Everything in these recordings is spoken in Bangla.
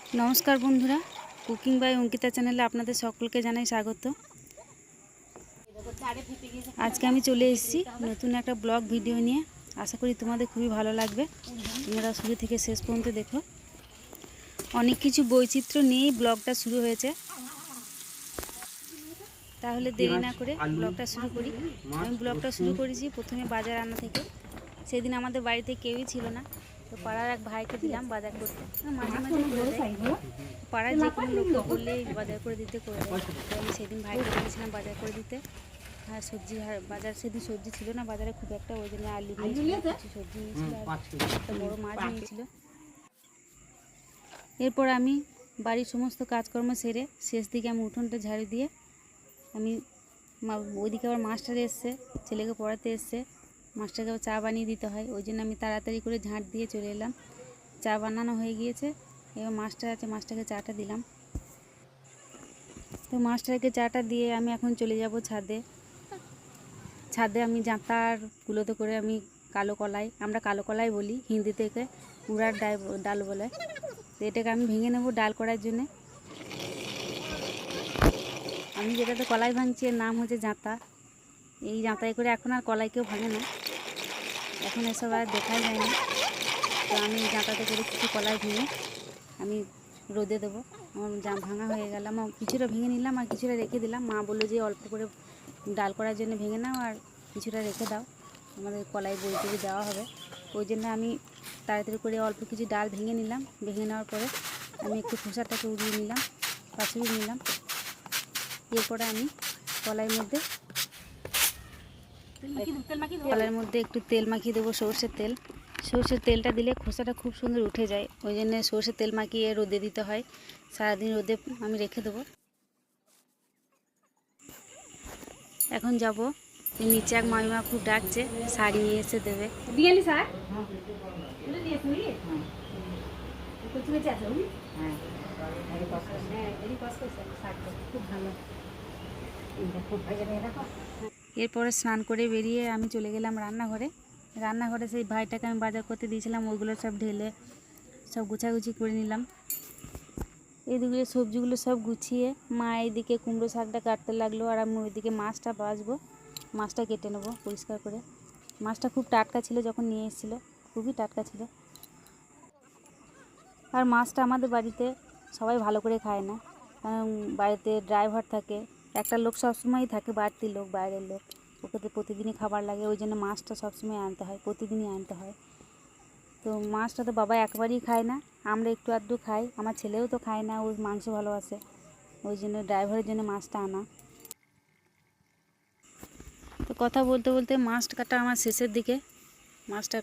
नमस्कार बंधुरा कुकिंग बाय अंकिता चैनले आपनादेर सकलके जानाई स्वागत। आज के आमी चले एसेछि नतून एक ब्लग भिडियो निये। आशा करी तोमादेर खूबই भालो लागबे। तोमरा शुरू थेके शेष पर्यन्त देखो। अनेक किछु बৈচিত্র্য निये ब्लगटा शुरू हयेছে। ताहले देरी ना करे ब्लगटा शुरू करी। आमी ब्लगटा शुरू करेछि प्रथमे बाजार आना थेके। सेदिन आमादेर बाड़ीते केउई छिलो ना, तो पाड़ार एक भाईके दिलाम बाजार करते। माझे माझे करे देय, पाड़ार जे कोनो लोकके बोललेই बाजार करे दिते करे देय। तो आमी सेदिन भाईके दिয়েছিলাম बाजार करे दिते। আর সবজি বাজার সেদিন সবজি ছিল না বাজারে খুব একটা, ওই জন্য আলু নিয়েছিল, কিছু সবজি নিয়েছিল আর একটা বড় মাছ নিয়েছিল। এরপর আমি বাড়ির সমস্ত কাজকর্ম সেরে শেষ দিকে আমি উঠোনটা ঝাড়ু দিয়ে আমি ওইদিকে আবার মাস্টার এসছে, ছেলেকে পড়াতে এসছে, মাস্টারকে চা বানিয়ে দিতে হয়। ওই জন্য আমি তাড়াতাড়ি করে ঝাঁট দিয়ে চলে এলাম। চা বানানো হয়ে গিয়েছে, এবার মাস্টার আছে, মাস্টারকে চাটা দিলাম। তো মাস্টারকে চাটা দিয়ে আমি এখন চলে যাব ছাদে। ছাদে আমি জাঁতার কুলোতে করে আমি কালো কলাই, আমরা কালো কলাই বলি, হিন্দি থেকে উড়ার ডাল বলে। তো এটাকে আমি ভেঙে নেব ডাল করার জন্য। আমি যেটাতে কলাই ভাঙছি এর নাম হচ্ছে জাঁতা। এই জাঁতায় করে এখন আর কলাই কেউ ভাঙে না, এখন এসব আর দেখাই যায় না। তো আমি জাঁতাতে করে কিছু কলাই ভেঙে আমি রোদে দেবো। আমার ভাঙা হয়ে গেল, আমার কিছুটা ভেঙে নিলাম আর কিছুটা রেখে দিলাম। মা বললো যে অল্প করে ডাল করার জন্য ভেঙে নাও আর কিছুটা রেখে দাও, আমাদের কলাই বই দেওয়া হবে। ওই জন্য আমি তাড়াতাড়ি করে অল্প কিছু ডাল ভেঙে নিলাম। ভেঙে নেওয়ার পরে আমি একটু খোসাটাকে উড়িয়ে নিলাম, পাশিয়ে নিলাম। এরপরে আমি কলাইয়ের মধ্যে একটু তেল মাখিয়ে দেবো, সরষের তেল। সরষের তেলটা দিলে খোসাটা খুব সুন্দর উঠে যায়, ওই জন্য সরষের তেল মাখিয়ে রোদে দিতে হয়। সারাদিন রোদে আমি রেখে দেবো। এখন যাব নিচে, এক মামিমা খুব ডাকছে, শাড়ি নিয়ে এসে দেবে। এরপরে স্নান করে বেরিয়ে আমি চলে গেলাম রান্নাঘরে। রান্নাঘরে সেই ভাইটাকে আমি বাজার করতে দিয়েছিলাম, ওইগুলো সব ঢেলে সব গুছাগুছি করে নিলাম। এইদিকে সবজিগুলো সব গুছিয়ে মা এইদিকে কুমড়ো শাকটা কাটতে লাগলো আর আমি ওইদিকে মাছটা বাছবো। মাছটা কেটে নেবো পরিষ্কার করে। মাছটা খুব টাটকা ছিল, যখন নিয়ে এসেছিলো খুবই টাটকা ছিল। আর মাছটা আমাদের বাড়িতে সবাই ভালো করে খায় না, কারণ বাড়িতে ড্রাইভার থাকে, একটা লোক সবসময়ই থাকে, বাড়তি লোক, বাইরের লোক, ওকে তো প্রতিদিনই খাবার লাগে। ওই জন্য মাছটা সবসময় আনতে হয়, প্রতিদিনই আনতে হয়। তো মাছটা তো বাবা একবারই খায় না, আমরা একটু আধটু খাই, আমার ছেলেও তো খায় না, ও মাংস ভালোবাসে। ওই জন্য ড্রাইভারের জন্য মাছটা আনা। তো কথা বলতে বলতে মাছ কাটা আমার শেষের দিকে। মাছটা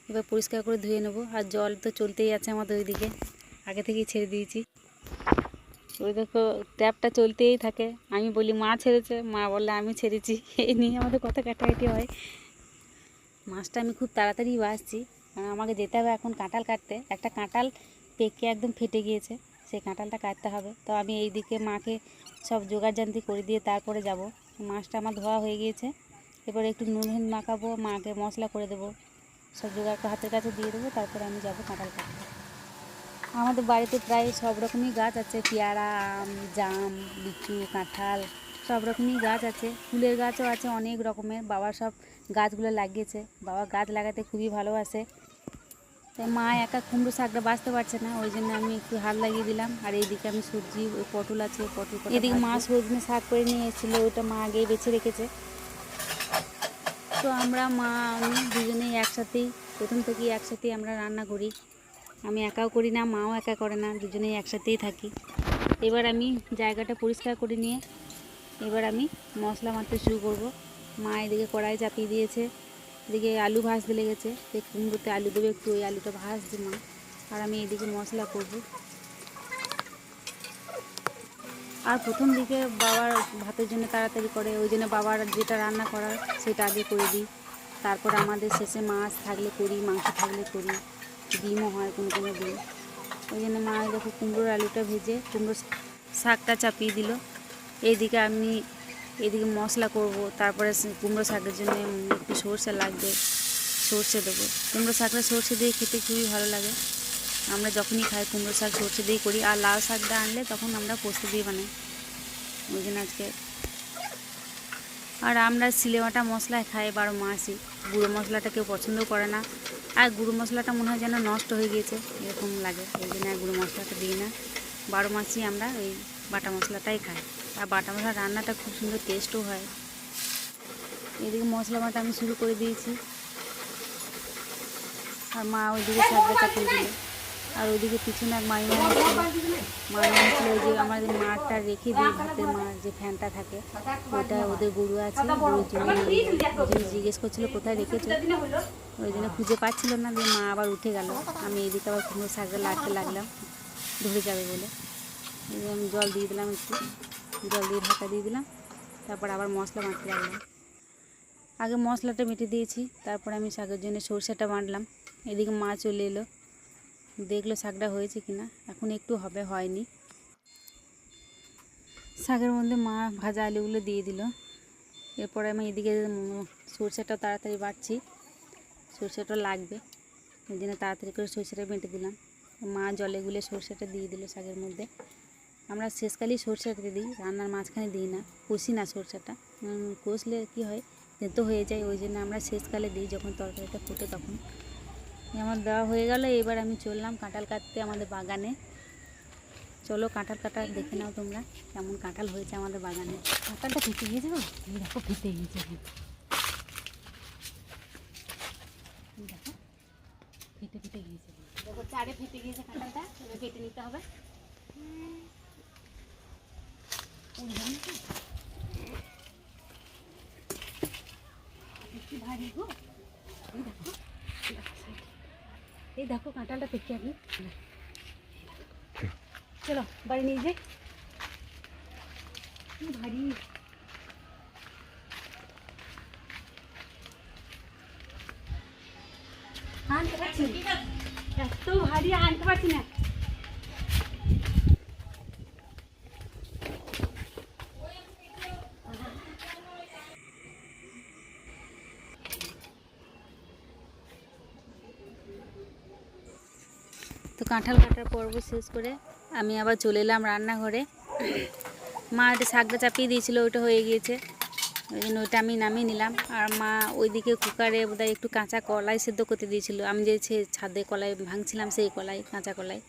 এবার পরিষ্কার করে ধুয়ে নেবো। আর জল তো চলতেই আছে আমাদের ওইদিকে, আগে থেকেই ছেড়ে দিয়েছি। ওই দেখো ট্যাপটা চলতেই থাকে, আমি বলি মা ছেড়েছে, মা বললে আমি ছেড়েছি, এই নিয়ে আমাদের কথা কাটাকাটি হয়। মাছটা আমি খুব তাড়াতাড়ি বাছছি, কারণ আমাকে যেতে হবে এখন কাঁঠাল কাটতে। একটা কাঁঠাল পেকে একদম ফেটে গিয়েছে, সেই কাঁঠালটা কাটতে হবে। তো আমি এই দিকে মাকে সব জোগাড়জান্তি করে দিয়ে তারপরে যাব। মাছটা আমার ধোয়া হয়ে গিয়েছে, এবারে একটু নুন মাখাবো, মাকে মশলা করে দেবো, সব জোগাড় হাতের কাছে দিয়ে দেবো, তারপরে আমি যাব কাঁঠাল কাটতে। আমাদের বাড়িতে প্রায় সব রকমই গাছ আছে, পেয়ারা, আম, জাম, লিচু, কাঁঠাল, সব রকমই গাছ আছে। ফুলের গাছও আছে অনেক রকমের। বাবা সব গাছগুলো লাগিয়েছে, বাবা গাছ লাগাতে খুবই ভালোবাসে। তাই মা একা কুমড়ো শাকটা বাঁচতে পারছে না, ওই জন্য আমি একটু হাত লাগিয়ে দিলাম। আর এইদিকে আমি সবজি, ওই পটল আছে, পটল, এদিকে মা সজনে শাক করে নিয়ে এসেছিলো, ওইটা মা আগেই বেছে রেখেছে। তো আমরা মা আমি দুজনেই একসাথেই, প্রথম থেকেই একসাথেই আমরা রান্না করি। আমি একাও করি না, মাও একা করে না, দুজনেই একসাথেই থাকি। এবার আমি জায়গাটা পরিষ্কার করে নিয়ে এবার আমি মশলা মারতে শুরু করব। মা এদিকে কড়াই চাপিয়ে দিয়েছে, এদিকে আলু ভাজতে লেগেছে, এই কুমড়োতে আলু দেবে একটু, ওই আলুটা ভাজছে মা, আর আমি এদিকে মশলা করব। আর প্রথম দিকে বাবার ভাতের জন্য তাড়াতাড়ি করে, ওই জন্য বাবার যেটা রান্না করার সেটা আগে করে দিই, তারপর আমাদের শেষে মাছ থাকলে করি, মাংস থাকলে করি, ডিমও হয় কোনো কোনো দিন। ওই জন্য মা দেখো কুমড়োর আলুটা ভেজে কুমড়ো শাকটা চাপিয়ে দিল। এইদিকে আমি এদিকে মশলা করব, তারপরে কুমড়ো শাকের জন্য একটু সরষে লাগবে, সরষে দেবো। কুমড়ো শাকটা সরষে দিয়ে খেতে খুবই ভালো লাগে। আমরা যখনই খাই কুমড়ো শাক সর্ষে দিয়ে করি, আর লাল শাকটা আনলে তখন আমরা পোস্ত দিয়ে বানাই, ওই জন্য আজকে। আর আমরা সিলেবাটা মশলায় খাই 12 মাসই, গুঁড়ো মশলাটা কেউ পছন্দও করে না, আর গুঁড়ো মশলাটা মনে হয় যেন নষ্ট হয়ে গিয়েছে এরকম লাগে, ওই জন্য গুঁড়ো মশলাটা দিই না। 12 মাসই আমরা ওই বাটা মশলাটাই খাই, আর বাটা মশলা রান্নাটা খুব সুন্দর টেস্টও হয়। এদিকে মশলা বাটা আমি শুরু করে দিয়েছি, আর মা ওইদিকে শাকটা চাপিয়ে দিল, আর ওইদিকে পিছনে এক মাইমা ছিল, ওই যে আমাদের মাঠটা রেখে দিই, ভাতের মাঠ যে ফ্যানটা থাকে ওইটা ওদের গরু আছে, গরুর জন্য জিজ্ঞেস করছিল কোথায় রেখেছো, ওই জন্য খুঁজে পাচ্ছিল না, দিয়ে মা আবার উঠে গেল। আমি এদিকে আবার কুমড়ো শাকটা লাড়তে লাগলাম ধরে যাবে বলে, আমি জল দিয়ে দিলাম, একটু জল দিয়ে ঢাকা দিয়ে দিলাম, তারপর আবার মশলা বাঁধতে লাগলাম। আগে মশলাটা মেটে দিয়েছি, তারপর আমি শাকের জন্য সরষেটা বাঁধলাম। এদিকে মা চলে এলো, দেখলো শাকটা হয়েছে কিনা, এখন একটু হবে, হয়নি। শাকের মধ্যে মা ভাজা আলুগুলো দিয়ে দিল, এরপরে আমি এদিকে সরষেটা তাড়াতাড়ি বাটছি, সরষেটা লাগবে ওই জন্য তাড়াতাড়ি করে সরষেটা বেটে দিলাম। মা জলে গুলে সরষেটা দিয়ে দিল শাকের মধ্যে। আমরা শেষকালেই সরষেটা দিই, রান্নার মাঝখানে দিই না, কষি না সরষেটা, কষলে কী হয় তেতো হয়ে যায়, ওই জন্য আমরা শেষকালে দিই, যখন তরকারিটা ফুটে তখন। আমার দেওয়া হয়ে গেল, এবার আমি চললাম কাঁঠাল কাটতে আমাদের বাগানে। চলো কাঁঠাল কাটা দেখে নাও তোমরা, কেমন কাঁঠাল হয়েছে আমাদের বাগানে। কাঁঠালটা ফেটে গিয়েছে গো, এই দেখো ফেটে গিয়েছে, দেখো ফেটে ফেটে গিয়েছে, দেখো চারে ফেটে গিয়েছে কাঁঠালটা, এবার কেটে নিতে হবে। ভারী গো, এই দেখো কাঁঠালটা পেকে আমি, চলো বাড়ি নিয়ে যাই, ভারী। আনতে পারছি না, এত ভারী আনতে পারছি না। তো কাঁঠাল কাটার পর্ব শেষ করে আমি আবার চলে এলাম রান্নাঘরে। মা ওইটা শাকটা চাপিয়ে দিয়েছিল, ওইটা হয়ে গিয়েছে, ওই জন্য ওইটা আমি নামিয়ে নিলাম। আর মা ওইদিকে কুকারে বোধহয় একটু কাঁচা কলাই সেদ্ধ করতে দিয়েছিল, আমি যে ছাদে কলাই ভাঙছিলাম সেই কলাই, কাঁচা কলাই।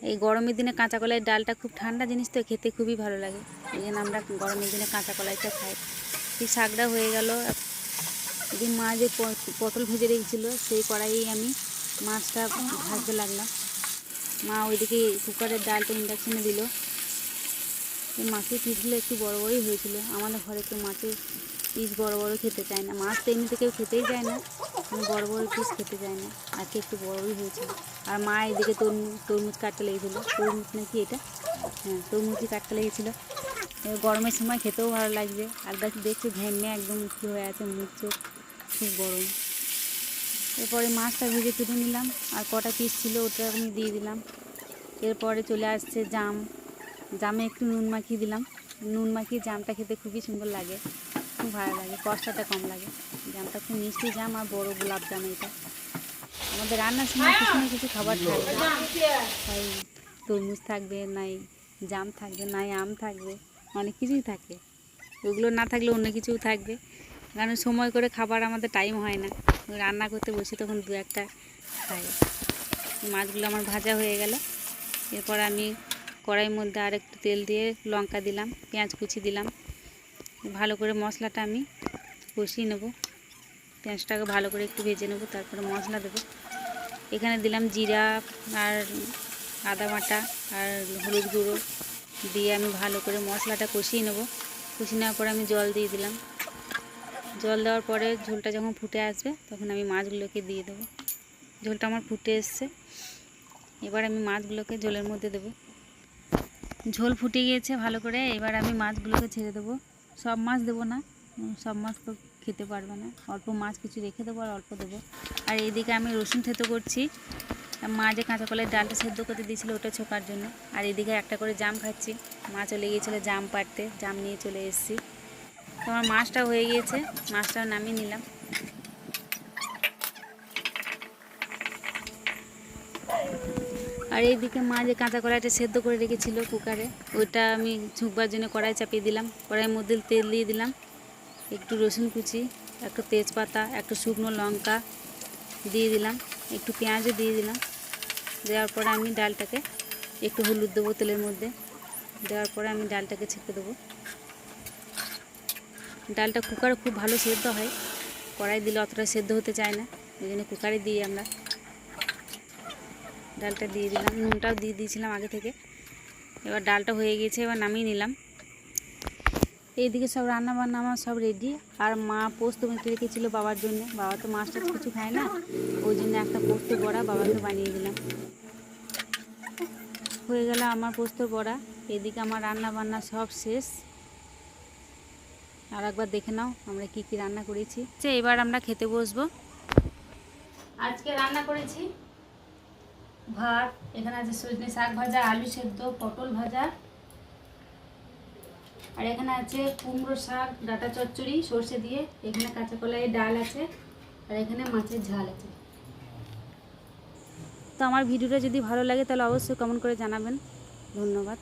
এই গরমের দিনে কাঁচা কলাইয়ের ডালটা খুব ঠান্ডা জিনিস তো, খেতে খুবই ভালো লাগে, এই জন্য আমরা গরমের দিনে কাঁচা কলাইটা খাই। এই শাকটা হয়ে গেল। এদিন মা যে পটল ভেজে রেখেছিলো সেই কড়াইয়ে আমি মাছটা ভাজতে লাগলাম। মা ওইদিকে কুকারের ডালটা ইন্ডাকশানে দিল। এই মাছের পিসগুলো একটু বড় বড়ই হয়েছিল, আমাদের ঘরে কেউ মাছের পিস বড় বড় খেতে চায় না, মাছ তো এমনিতে কেউ খেতেই চায় না, বড় বড় পিস খেতে চায় না, আজকে একটু বড়ই হয়েছিল। আর মা এদিকে তরমুজ কাটতে লেগেছিল, তরমুজ নাকি এটা, হ্যাঁ তরমুজই কাটতে লেগেছিলো। গরমের সময় খেতেও ভালো লাগবে, আর দেখছি ঘেমে একদম কী হয়ে আছে, মুখ চোখ খুব গরম। এরপরে মাছটা ভেজে তুলে নিলাম, আর কটা পিস ছিল ওটা আমি দিয়ে দিলাম। এরপরে চলে আসছে জাম, জামে একটু নুন মাখিয়ে দিলাম, নুন মাখিয়ে জামটা খেতে খুবই সুন্দর লাগে, খুব ভালো লাগে, কষ্টটা কম লাগে। জামটা খুব মিষ্টি জাম, আর বড়ো গোলাপ জাম। এটা আমাদের রান্নার সময় কিছু না কিছু খাবার থাকবে, তাই তরমুজ থাকবে, নাই জাম থাকবে, নাই আম থাকবে, অনেক কিছুই থাকে, ওগুলো না থাকলে অন্য কিছুও থাকবে, কারণ সময় করে খাবার আমাদের টাইম হয় না, রান্না করতে বসি তখন দু একটা খাই। মাছগুলো আমার ভাজা হয়ে গেল, এরপর আমি কড়াইয়ের মধ্যে আর একটু তেল দিয়ে লঙ্কা দিলাম, পেঁয়াজ কুচি দিলাম, ভালো করে মশলাটা আমি কষিয়ে নেব, পেঁয়াজটাকে ভালো করে একটু ভেজে নেব, তারপরে মশলা দেবো। এখানে দিলাম জিরা আর আদা বাটা আর হলুদ গুঁড়ো দিয়ে আমি ভালো করে মশলাটা কষিয়ে নেব। কষিয়ে নেওয়ার পরে আমি জল দিয়ে দিলাম, জল দেওয়ার পরে ঝোলটা যখন ফুটে আসবে তখন আমি মাছগুলোকে দিয়ে দেবো। ঝোলটা আমার ফুটে এসছে, এবার আমি মাছগুলোকে ঝোলের মধ্যে দেবো। ঝোল ফুটে গিয়েছে ভালো করে, এবার আমি মাছগুলোকে ছেড়ে দেবো। সব মাছ দেবো না, সব মাছ তো খেতে পারবে না, অল্প মাছ কিছু রেখে দেবো আর অল্প দেবো। আর এইদিকে আমি রসুন থেতো করছি, মা যে কাঁচা কলার ডালটা সেদ্ধ করতে দিয়েছিলো ওটা ছোকার জন্য। আর এদিকে একটা করে জাম খাচ্ছি, মা চলে গিয়েছিলো জাম পাড়তে, জাম নিয়ে চলে এসেছি। তো আমার মাছটা হয়ে গিয়েছে, মাছটা নামিয়ে নিলাম। আর এইদিকে মা যে কাঁচা কলাইটা সেদ্ধ করে রেখেছিল কুকারে, ওইটা আমি ঝুঁকবার জন্য কড়াই চাপিয়ে দিলাম। কড়াইয়ের মধ্যে তেল দিয়ে দিলাম, একটু রসুন কুচি, একটু তেজপাতা, একটু শুকনো লঙ্কা দিয়ে দিলাম, একটু পেঁয়াজও দিয়ে দিলাম। দেওয়ার পরে আমি ডালটাকে একটু হলুদ দেবো তেলের মধ্যে। দেওয়ার পরে আমি ডালটাকে ছেঁকে দেবো। ডালটা কুকারে খুব ভালো সেদ্ধ হয়, কড়াই দিলে অতটা সেদ্ধ হতে চায় না, ওই জন্য কুকারে দিই আমরা। ডালটা দিয়ে দিলাম, নুনটাও দিয়ে দিয়েছিলাম আগে থেকে। এবার ডালটা হয়ে গেছে, এবার নামিয়ে নিলাম। এইদিকে সব রান্না বান্না আমার সব রেডি। আর মা পোস্ত মেখে রেখেছিল বাবার জন্য, বাবা তো মাছ টাছ কিছু খায় না, ওই জন্য একটা পোস্ত বড়া বাবাকে বানিয়ে দিলাম। হয়ে গেল আমার পোস্ত বড়া। এদিকে আমার রান্না বান্না সব শেষ। আর একবার দেখে নাও আমরা কি কি রান্না করেছি। এবার আমরা খেতে বসবো। আজকে রান্না করেছি ভাত, এখানে আছে সজনে শাক ভাজা, আলু সেদ্ধ, পটল ভাজা, আর এখানে আছে কুমড়ো শাক, ডাঁটা চচ্চড়ি সর্ষে দিয়ে, এখানে কাঁচা কলাইয়ের ডাল আছে, আর এখানে মাছের ঝাল আছে। তো আমার ভিডিওটা যদি ভালো লাগে তাহলে অবশ্যই কমেন্ট করে জানাবেন। ধন্যবাদ।